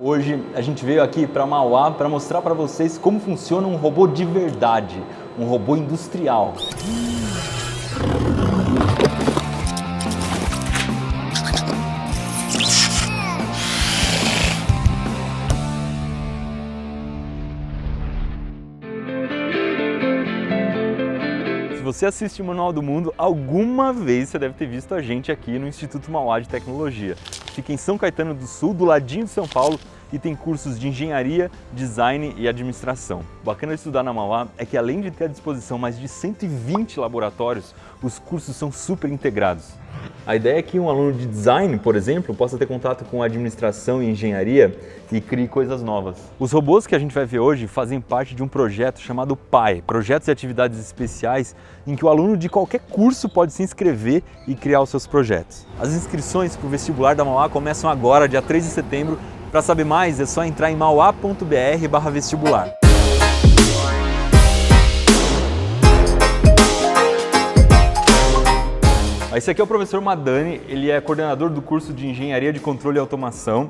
Hoje a gente veio aqui para Mauá para mostrar para vocês como funciona um robô de verdade, um robô industrial. Se você assiste o Manual do Mundo, alguma vez você deve ter visto a gente aqui no Instituto Mauá de Tecnologia. Fica em São Caetano do Sul, do ladinho de São Paulo, e tem cursos de engenharia, design e administração. O bacana de estudar na Mauá é que, além de ter à disposição mais de 120 laboratórios, os cursos são super integrados. A ideia é que um aluno de design, por exemplo, possa ter contato com administração e engenharia e crie coisas novas. Os robôs que a gente vai ver hoje fazem parte de um projeto chamado PAI, Projetos e Atividades Especiais, em que o aluno de qualquer curso pode se inscrever e criar os seus projetos. As inscrições para o vestibular da Mauá começam agora, dia 3 de setembro. Para saber mais, é só entrar em mauá.br/vestibular. Esse aqui é o professor Madani, ele é coordenador do curso de Engenharia de Controle e Automação.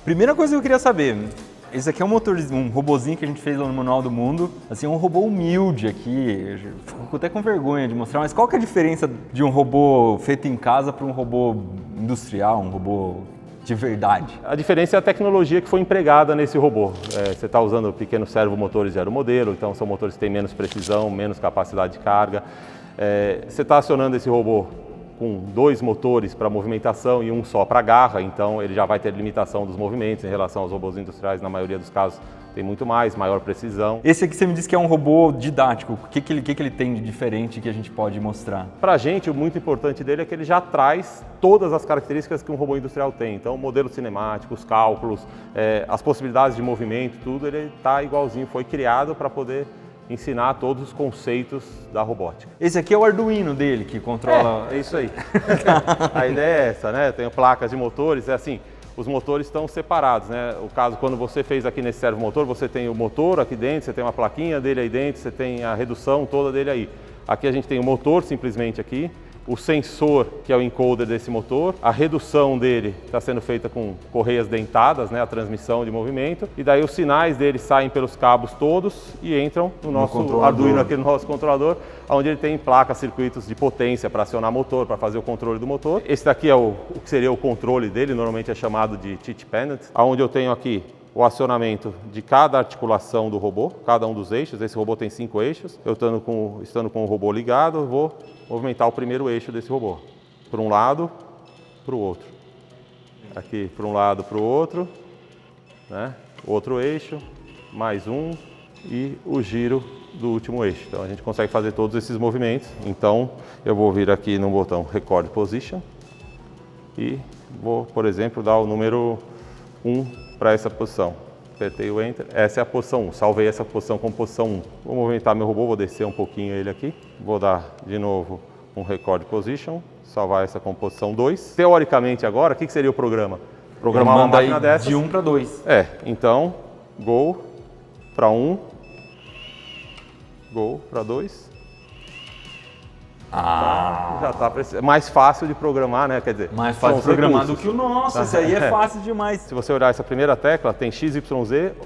Primeira coisa que eu queria saber, esse aqui é um robozinho que a gente fez lá no Manual do Mundo, assim, um robô humilde aqui, fico até com vergonha de mostrar, mas qual que é a diferença de um robô feito em casa para um robô industrial, um robô de verdade? A diferença é a tecnologia que foi empregada nesse robô. Você está usando pequenos servomotores de aeromodelo, então são motores que têm menos precisão, menos capacidade de carga. Você está acionando esse robô com 2 motores para movimentação e um só para garra, então ele já vai ter limitação dos movimentos em relação aos robôs industriais, na maioria dos casos tem muito mais, maior precisão. Esse aqui você me disse que é um robô didático, o que ele tem de diferente que a gente pode mostrar? Para a gente, o muito importante dele é que ele já traz todas as características que um robô industrial tem, então o modelo cinemático, os cálculos, as possibilidades de movimento, tudo ele está igualzinho, foi criado para poder ensinar todos os conceitos da robótica. Esse aqui é o Arduino dele, que controla... É isso aí. A ideia é essa, né? Tem placas de motores, é assim, os motores estão separados, né? O caso, quando você fez aqui nesse servomotor, você tem o motor aqui dentro, você tem uma plaquinha dele aí dentro, você tem a redução toda dele aí. Aqui a gente tem o motor simplesmente aqui, o sensor, que é o encoder desse motor, a redução dele está sendo feita com correias dentadas, né, a transmissão de movimento, e daí os sinais dele saem pelos cabos todos e entram no nosso Arduino, aqui no nosso controlador, onde ele tem placas, circuitos de potência para acionar motor, para fazer o controle do motor. Esse daqui é o que seria o controle dele, normalmente é chamado de teach pendant, onde eu tenho aqui o acionamento de cada articulação do robô, cada um dos eixos. Esse robô tem 5 eixos. Eu estando com o robô ligado, eu vou movimentar o primeiro eixo desse robô. Para um lado, para o outro. Aqui, para um lado, para o outro. Né? Outro eixo, mais um e o giro do último eixo. Então a gente consegue fazer todos esses movimentos. Então eu vou vir aqui no botão Record Position e vou, por exemplo, dar o número 1 para essa posição. Apertei o Enter, essa é a posição 1, salvei essa posição como posição 1. Vou movimentar meu robô, vou descer um pouquinho ele aqui, vou dar de novo um Record Position, salvar essa como posição 2. Teoricamente agora, o que seria o programa? Programar uma máquina dessas. De 1 para 2. Então, Go para 1, Go para 2. Já está mais fácil de programar, né? Quer dizer, mais fácil de programar do que o nosso. Isso aí é fácil demais. Se você olhar essa primeira tecla, tem XYZ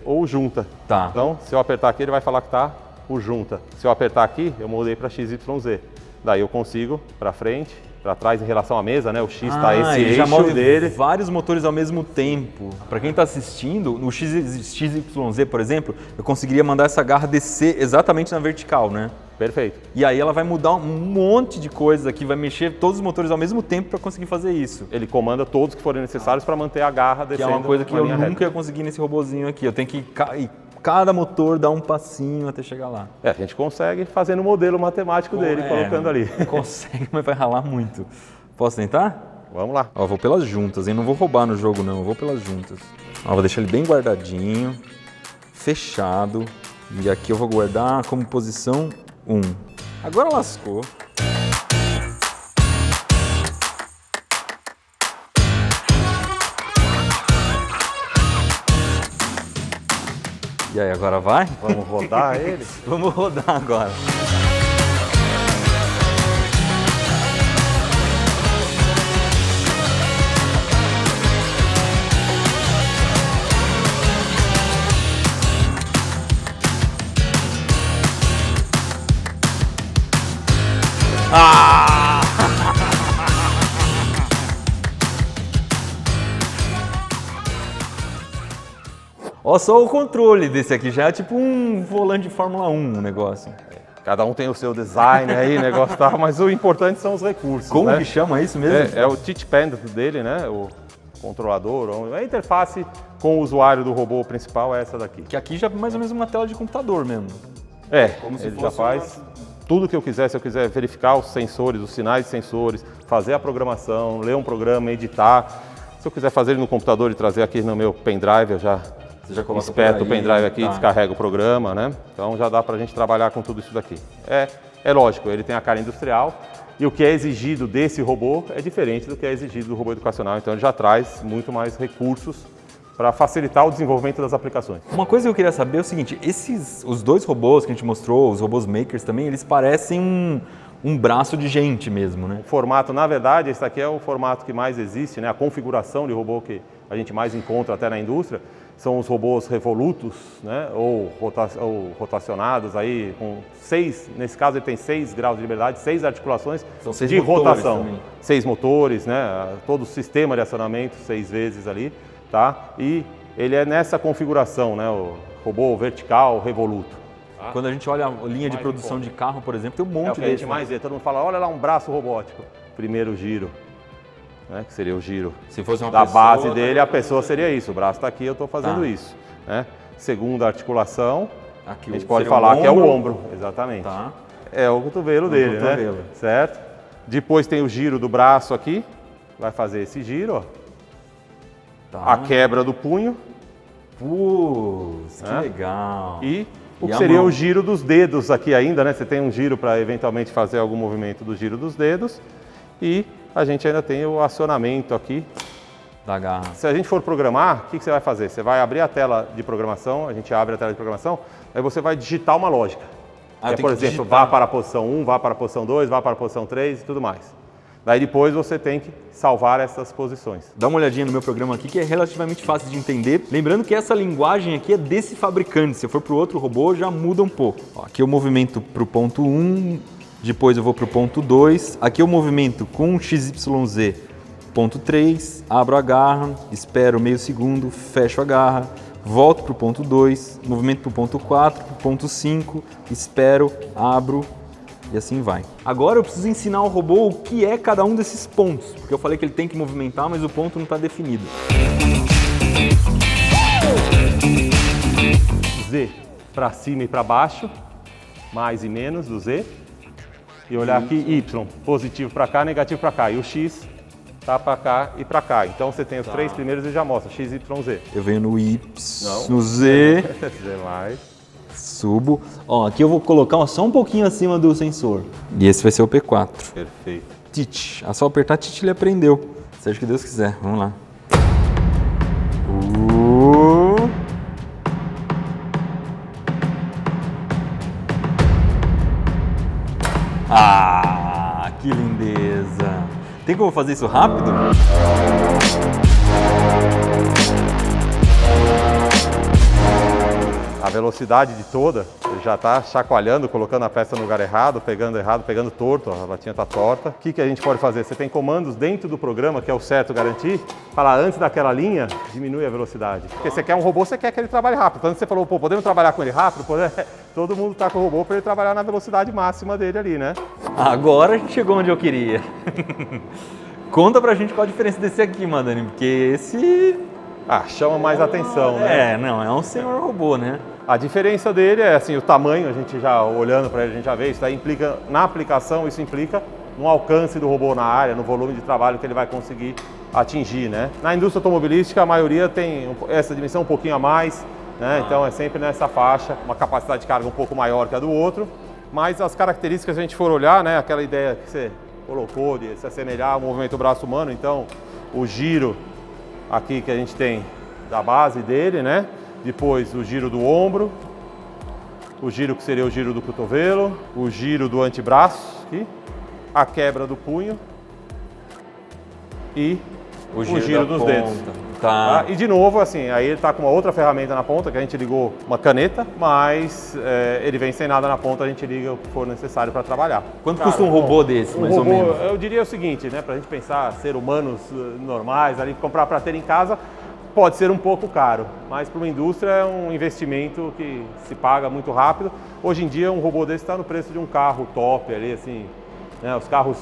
ou junta. Tá. Então, se eu apertar aqui, ele vai falar que está o junta. Se eu apertar aqui, eu mudei para XYZ. Daí eu consigo para frente, para trás em relação à mesa, né? O X está esse eixo já move dele. Vários motores ao mesmo tempo. Para quem está assistindo, no XYZ, por exemplo, eu conseguiria mandar essa garra descer exatamente na vertical, né? Perfeito. E aí ela vai mudar um monte de coisas aqui, vai mexer todos os motores ao mesmo tempo para conseguir fazer isso. Ele comanda todos que forem necessários para manter a garra descendo. Que é uma coisa que eu nunca ia conseguir nesse robozinho aqui. Eu tenho que cada motor dar um passinho até chegar lá. A gente consegue fazendo o modelo matemático dele, colocando ali. Consegue, mas vai ralar muito. Posso tentar? Vamos lá. Ó, vou pelas juntas, hein? Não vou roubar no jogo não, eu vou pelas juntas. Ó, vou deixar ele bem guardadinho, fechado. E aqui eu vou guardar como posição 1. Agora lascou. E aí, agora vai? Vamos rodar ele? Vamos rodar agora. Ah! Ó, só o controle desse aqui já é tipo um volante de Fórmula 1 o negócio. Cada um tem o seu design aí, negócio e tal, mas o importante são os recursos. Como né? que chama isso mesmo? É o touchpad dele, né? O controlador, a interface com o usuário do robô principal é essa daqui. Que aqui já é mais ou menos uma tela de computador mesmo. Como ele já faz tudo que eu quiser, se eu quiser verificar os sensores, os sinais de sensores, fazer a programação, ler um programa, editar. Se eu quiser fazer ele no computador e trazer aqui no meu pendrive, eu já espeto o pendrive aqui e descarrego o programa, né? Então já dá pra gente trabalhar com tudo isso daqui. É lógico, ele tem a cara industrial e o que é exigido desse robô é diferente do que é exigido do robô educacional, então ele já traz muito mais recursos para facilitar o desenvolvimento das aplicações. Uma coisa que eu queria saber é o seguinte, os dois robôs que a gente mostrou, os robôs makers também, eles parecem um braço de gente mesmo, né? O formato, na verdade, esse aqui é o formato que mais existe, né? A configuração de robô que a gente mais encontra até na indústria são os robôs revolutos, né? Ou rotacionados aí com 6, nesse caso ele tem 6 graus de liberdade, 6 articulações de rotação. Também. 6 motores, né? Todo o sistema de acionamento 6 vezes ali, tá? E ele é nessa configuração, né? O robô vertical revoluto. Tá? Quando a gente olha a linha de produção de carro, por exemplo, tem um monte que a gente mais vê. Todo mundo fala, olha lá um braço robótico. Primeiro giro. Né, que seria o giro se fosse uma da pessoa, base dele, a pessoa seria isso, o braço está aqui, eu estou fazendo isso. Né? Segunda articulação, aqui a gente pode falar que é o ombro, exatamente. Tá. É o cotovelo dele, né? Certo? Depois tem o giro do braço aqui, vai fazer esse giro, ó. Tá. A quebra do punho. Putz, que legal. E o que seria o giro dos dedos aqui ainda, né? Você tem um giro para eventualmente fazer algum movimento do giro dos dedos e a gente ainda tem o acionamento aqui da garra. Se a gente for programar, o que você vai fazer? Você vai abrir a tela de programação, a gente abre a tela de programação, aí você vai digitar uma lógica. Por exemplo, vá para a posição 1, vá para a posição 2, vá para a posição 3 e tudo mais. Daí depois você tem que salvar essas posições. Dá uma olhadinha no meu programa aqui que é relativamente fácil de entender. Lembrando que essa linguagem aqui é desse fabricante. Se eu for para o outro robô, já muda um pouco. Ó, aqui eu movimento para o ponto 1, depois eu vou para o ponto 2. Aqui eu movimento com XYZ, ponto 3, abro a garra, espero meio segundo, fecho a garra, volto para o ponto 2, movimento para o ponto 4, para o ponto 5, espero, abro e assim vai. Agora eu preciso ensinar ao robô o que é cada um desses pontos, porque eu falei que ele tem que movimentar, mas o ponto não está definido. Z para cima e para baixo, mais e menos do Z. E olhar aqui, Y, positivo para cá, negativo para cá. E o X tá para cá e para cá. Então você tem os três primeiros e já mostra, X, Y, Z. Eu venho no Y, no Z, Z mais. Subo. Ó, aqui eu vou colocar só um pouquinho acima do sensor. E esse vai ser o P4. Perfeito. Tite. É só apertar Tite, ele aprendeu. Seja o que Deus quiser. Vamos lá. Ah, que lindeza! Tem como fazer isso rápido? A velocidade de toda, ele já está chacoalhando, colocando a peça no lugar errado, pegando torto, a latinha está torta. O que a gente pode fazer? Você tem comandos dentro do programa, que é o certo garantir, falar antes daquela linha, diminui a velocidade. Porque você quer um robô, você quer que ele trabalhe rápido. Quando você falou, pô, podemos trabalhar com ele rápido? Todo mundo está com o robô para ele trabalhar na velocidade máxima dele ali, né? Agora a gente chegou onde eu queria. Conta pra gente qual a diferença desse aqui, Madani, porque esse... chama mais atenção, né? Não, é um senhor robô, né? A diferença dele é assim, o tamanho, a gente já olhando para ele, a gente já vê, isso daí implica, na aplicação, isso implica no alcance do robô na área, no volume de trabalho que ele vai conseguir atingir, né? Na indústria automobilística, a maioria tem essa dimensão um pouquinho a mais, né? Então é sempre nessa faixa, uma capacidade de carga um pouco maior que a do outro, mas as características, se a gente for olhar, né? Aquela ideia que você colocou de se assemelhar ao movimento do braço humano, então o giro aqui que a gente tem da base dele, né? Depois o giro do ombro, o giro que seria o giro do cotovelo, o giro do antebraço, aqui, a quebra do punho e o giro dos dedos. Tá. E de novo, assim, aí ele está com uma outra ferramenta na ponta, que a gente ligou uma caneta, mas ele vem sem nada na ponta, a gente liga o que for necessário para trabalhar. Quanto custa um robô desse, mais ou menos? Eu diria o seguinte, né, para a gente pensar, ser humanos normais, ali comprar para ter em casa, pode ser um pouco caro, mas para uma indústria é um investimento que se paga muito rápido. Hoje em dia um robô desse está no preço de um carro top ali, assim, né, os carros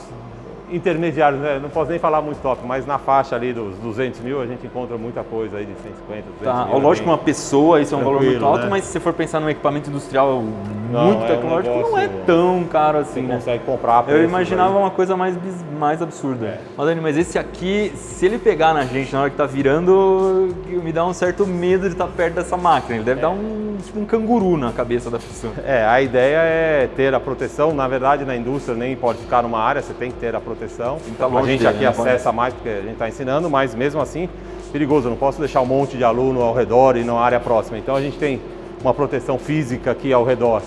intermediários, né? Não posso nem falar muito top, mas na faixa ali dos 200 mil a gente encontra muita coisa aí de 150, 200 mil. Lógico que uma pessoa, isso é um valor muito alto, né? mas se você for pensar num equipamento industrial muito tecnológico, não é tão caro assim, Você né? consegue comprar. Eu imaginava uma coisa mais absurda. Mas, Dani, mas esse aqui, se ele pegar na gente na hora que tá virando, me dá um certo medo de estar perto dessa máquina. Ele deve dar tipo um canguru na cabeça da pessoa. A ideia é ter a proteção. Na verdade, na indústria nem pode ficar numa área, você tem que ter a proteção. A gente aqui acessa mais porque a gente está ensinando, mas mesmo assim, perigoso. Eu não posso deixar um monte de aluno ao redor e na área próxima. Então a gente tem uma proteção física aqui ao redor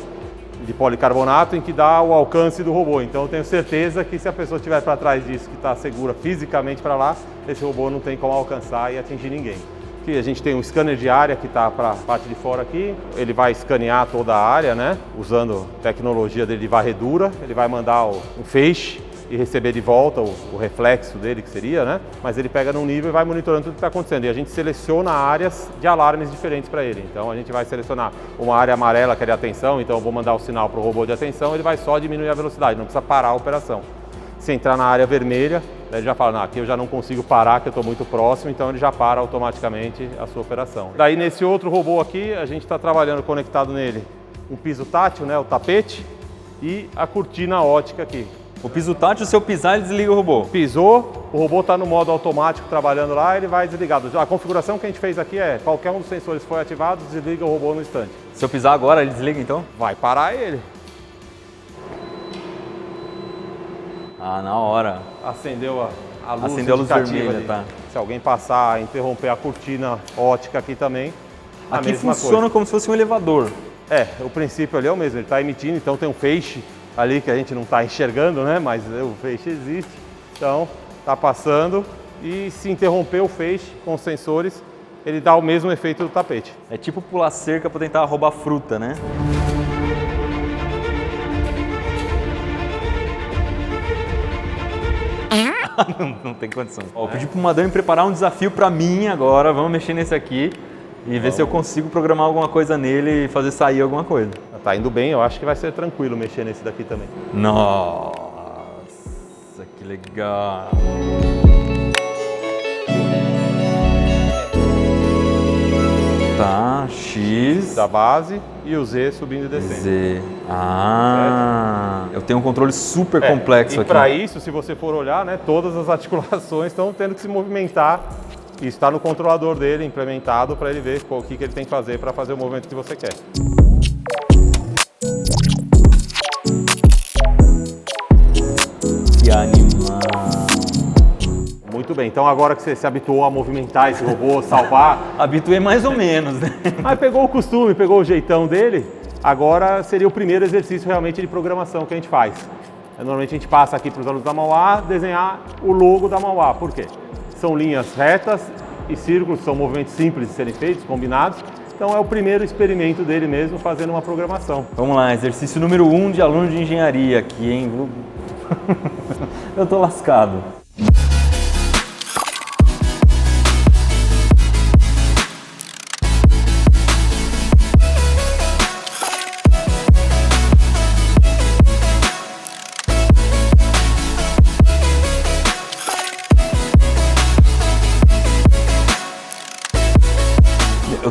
de policarbonato em que dá o alcance do robô. Então eu tenho certeza que se a pessoa estiver para trás disso, que está segura fisicamente para lá, esse robô não tem como alcançar e atingir ninguém. Aqui a gente tem um scanner de área que está para a parte de fora aqui. Ele vai escanear toda a área, né? Usando tecnologia dele de varredura. Ele vai mandar um feixe e receber de volta o reflexo dele, que seria, né? Mas ele pega num nível e vai monitorando tudo que está acontecendo. E a gente seleciona áreas de alarmes diferentes para ele. Então a gente vai selecionar uma área amarela, que é de atenção, então eu vou mandar o sinal para o robô de atenção, ele vai só diminuir a velocidade, não precisa parar a operação. Se entrar na área vermelha, ele já fala, aqui eu já não consigo parar, que eu estou muito próximo, então ele já para automaticamente a sua operação. Daí nesse outro robô aqui, a gente está trabalhando conectado nele um piso tátil, né, o tapete, e a cortina ótica aqui. O piso tátil, se eu pisar, ele desliga o robô. Pisou, o robô está no modo automático trabalhando lá, ele vai desligado. A configuração que a gente fez aqui é, qualquer um dos sensores foi ativado, desliga o robô no instante. Se eu pisar agora, ele desliga então? Vai parar ele. Na hora. Acendeu a luz, acendeu a luz vermelha, ali. tá. Se alguém passar, interromper a cortina ótica aqui também, aqui funciona como se fosse um elevador. O princípio ali é o mesmo, ele está emitindo, então tem um feixe ali que a gente não está enxergando, né? Mas o feixe existe, então está passando e se interromper o feixe com os sensores, ele dá o mesmo efeito do tapete. É tipo pular cerca para tentar roubar fruta, né? Não tem condição. Eu pedi pro Madame preparar um desafio para mim agora, vamos mexer nesse aqui e ver se eu consigo programar alguma coisa nele e fazer sair alguma coisa. Tá indo bem, eu acho que vai ser tranquilo mexer nesse daqui também. Nossa, que legal! Tá, X da base e o Z subindo e descendo. Z. Eu tenho um controle super complexo aqui. E para isso, se você for olhar, né, todas as articulações estão tendo que se movimentar. Isso está no controlador dele implementado para ele ver o que ele tem que fazer para fazer o movimento que você quer. Que animal! Muito bem, então agora que você se habituou a movimentar esse robô, salvar... Habituei mais ou menos, né? Mas pegou o costume, pegou o jeitão dele, agora seria o primeiro exercício realmente de programação que a gente faz. Normalmente a gente passa aqui para os alunos da Mauá desenhar o logo da Mauá. Por quê? São linhas retas e círculos, são movimentos simples de serem feitos, combinados. Então é o primeiro experimento dele mesmo fazendo uma programação. Vamos lá, exercício número 1 de aluno de engenharia aqui, hein? Eu tô lascado.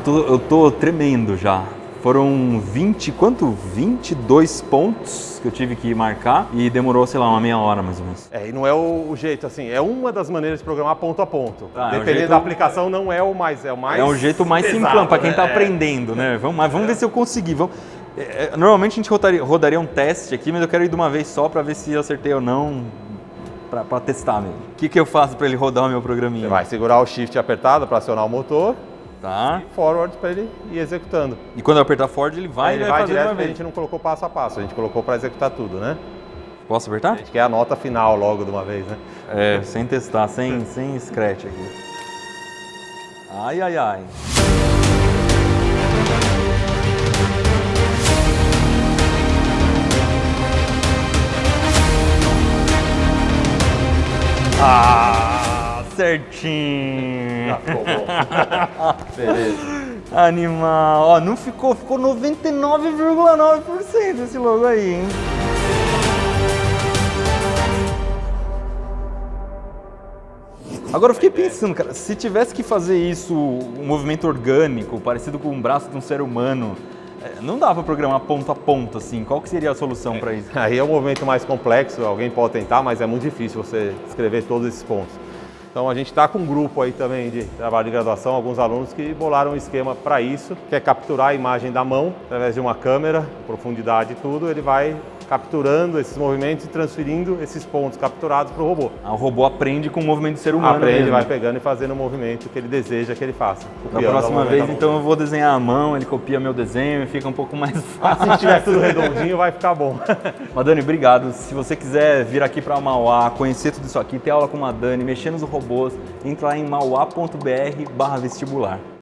Eu tô tremendo já. Foram 22 pontos que eu tive que marcar e demorou, sei lá, uma meia hora mais ou menos. E não é o jeito assim, é uma das maneiras de programar ponto a ponto. Dependendo jeito... da aplicação não é o mais, é o mais... É um jeito mais simplão para quem tá aprendendo, né? Vamos ver se eu conseguir. Normalmente a gente rodaria um teste aqui, mas eu quero ir de uma vez só para ver se eu acertei ou não. Para testar mesmo. O que eu faço para ele rodar o meu programinha? Você vai segurar o shift apertado para acionar o motor. Tá. E forward para ele ir executando. E quando eu apertar forward, ele vai fazer direto, uma vez. A gente não colocou passo a passo, a gente colocou para executar tudo, né? Posso apertar? A gente quer a nota final logo de uma vez, né? Sem testar, sem scratch aqui. Ai, ai, ai. Ah, certinho. Já ficou bom. Beleza. Animal. Ó, não ficou 99,9% esse logo aí, hein? Agora eu fiquei pensando, cara, se tivesse que fazer isso, um movimento orgânico, parecido com um braço de um ser humano, não dá pra programar ponto a ponto, assim. Qual que seria a solução pra isso? Aí é um movimento mais complexo, alguém pode tentar, mas é muito difícil você escrever todos esses pontos. Então a gente está com um grupo aí também de trabalho de graduação, alguns alunos que bolaram um esquema para isso, que é capturar a imagem da mão através de uma câmera, profundidade e tudo, ele vai capturando esses movimentos e transferindo esses pontos capturados para o robô. O robô aprende com o movimento do ser humano. Aprende, mesmo. vai pegando e fazendo o movimento que ele deseja que ele faça. Da próxima vez, então, eu vou desenhar a mão, ele copia meu desenho e fica um pouco mais fácil. Se estiver tudo redondinho, vai ficar bom. Madani, obrigado. Se você quiser vir aqui para Mauá, conhecer tudo isso aqui, ter aula com a Madani, mexer nos robôs, entra lá em mauá.br/vestibular.